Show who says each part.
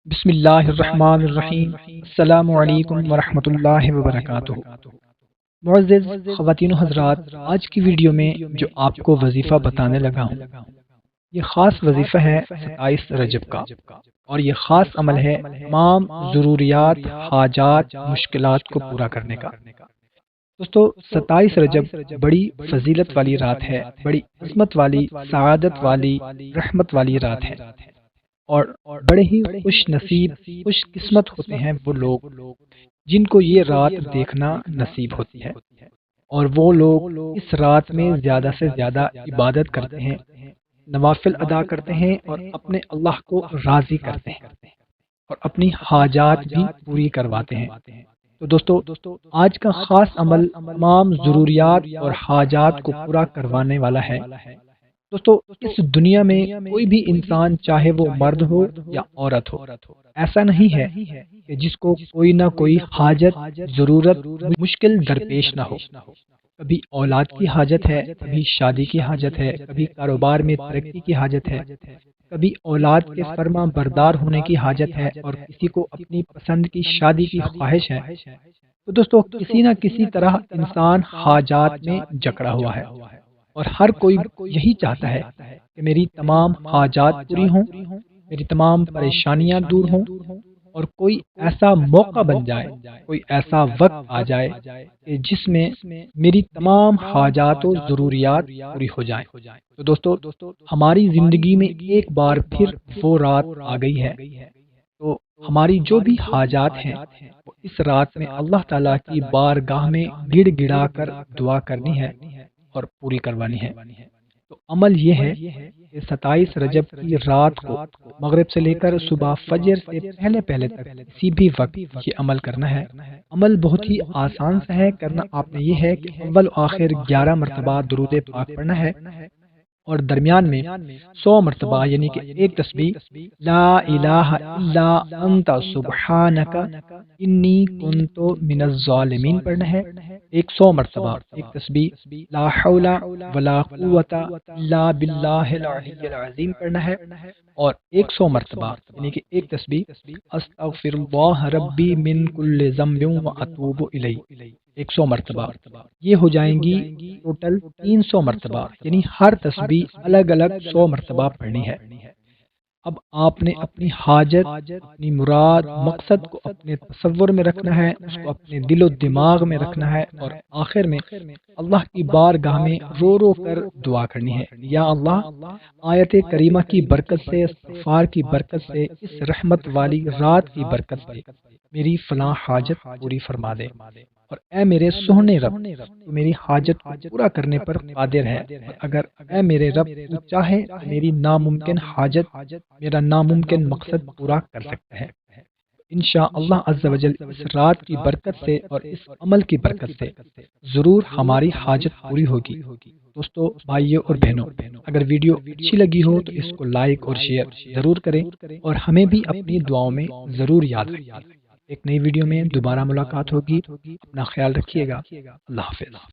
Speaker 1: بسم اللہ الرحمن الرحیم۔ السلام علیکم ورحمۃ اللہ وبرکاتہ۔ معزز خواتین و حضرات، آج کی ویڈیو میں جو آپ کو وظیفہ بتانے لگا ہوں، یہ خاص وظیفہ ہے 27 رجب کا، اور یہ خاص عمل ہے تمام ضروریات، حاجات، مشکلات کو پورا کرنے کا۔ دوستو، 27 رجب بڑی فضیلت والی رات ہے، بڑی عظمت والی، سعادت والی، رحمت والی رات ہے، اور بڑے ہی خوش نصیب، خوش قسمت ہوتے ہیں وہ لوگ جن کو یہ رات دیکھنا نصیب ہوتی ہے، اور وہ لوگ اس رات میں زیادہ سے زیادہ عبادت کرتے ہیں، نوافل ادا کرتے ہیں، اور اپنے اللہ کو راضی کرتے ہیں، اور اپنی حاجات بھی پوری کرواتے ہیں۔ تو دوستو، آج کا خاص عمل تمام ضروریات اور حاجات کو پورا کروانے والا ہے۔ دوستو، اس دنیا میں کوئی بھی انسان، چاہے وہ مرد ہو یا عورت ہو، ایسا نہیں ہے کہ جس کو کوئی نہ کوئی حاجت، ضرورت، مشکل درپیش نہ ہو۔ کبھی اولاد کی حاجت ہے، کبھی شادی کی حاجت ہے، کبھی کاروبار میں ترقی کی حاجت ہے، کبھی اولاد کے فرما بردار ہونے کی حاجت ہے، اور کسی کو اپنی پسند کی شادی کی خواہش ہے۔ تو دوستو، کسی نہ کسی طرح انسان حاجات میں جکڑا ہوا ہے، اور ہر کوئی یہی چاہتا ہے کہ میری تمام حاجات پوری ہوں، میری تمام پریشانیاں دور ہوں، اور کوئی ایسا موقع بن جائے، کوئی ایسا وقت آ جائے کہ جس میں میری تمام حاجات و ضروریات پوری ہو جائیں۔ تو دوستو، ہماری زندگی میں ایک بار پھر وہ رات آ گئی ہے، تو ہماری جو بھی حاجات ہیں وہ اس رات میں اللہ تعالیٰ کی بارگاہ میں گڑ گڑا کر دعا کرنی ہے اور پوری کروانی ہے۔ تو عمل یہ ہے کہ 27 رجب کی رات کو مغرب سے لے کر صبح فجر سے پہلے پہلے تک کسی بھی وقت یہ عمل کرنا ہے۔ عمل بہت ہی آسان سا ہے، کرنا آپ نے یہ ہے کہ اول و آخر 11 مرتبہ درود پاک پڑھنا ہے، اور درمیان میں 100 مرتبہ یعنی کہ ایک تسبیح لا الہ الا انت سبحانک انی کنت من الظالمین پڑھنا ہے، 100 مرتبہ ایک تسبیح لا حول ولا قوت الا باللہ العلی العظیم پڑھنا ہے، اور 100 مرتبہ یعنی کہ ایک تسبیح استغفر اللہ ربی من کل ذنب واتوب الیہ، 100 مرتبہ۔ یہ ہو جائیں گی ٹوٹل 300 مرتبہ، یعنی ہر تسبیح الگ الگ 100 مرتبہ پڑھنی ہے۔ اب آپ نے اپنی حاجت، اپنی مراد، مقصد کو اپنے تصور میں رکھنا ہے، اس کو اپنے دل و دماغ میں رکھنا ہے، اور آخر میں اللہ کی بارگاہ میں رو رو کر دعا کرنی ہے، یا اللہ، آیت کریمہ کی برکت سے، استغفار کی برکت سے، اس رحمت والی رات کی برکت سے میری فلاں حاجت پوری فرما دے، اور اے میرے سوہنے رب، تو میری حاجت کو پورا کرنے پر قادر ہے، اور اگر اے میرے رب تو چاہے تو میری ناممکن حاجت، میرا ناممکن مقصد پورا کر سکتا ہے۔ انشاءاللہ عز و جل اس رات کی برکت سے اور اس عمل کی برکت سے ضرور ہماری حاجت پوری ہوگی۔ دوستو، بھائیوں اور بہنوں، اگر ویڈیو اچھی لگی ہو تو اس کو لائک اور شیئر ضرور کریں، اور ہمیں بھی اپنی دعاؤں میں ضرور یاد رکھیں۔ ایک نئی ویڈیو میں دوبارہ ملاقات ہوگی، اپنا خیال رکھیے گا، اللہ حافظ۔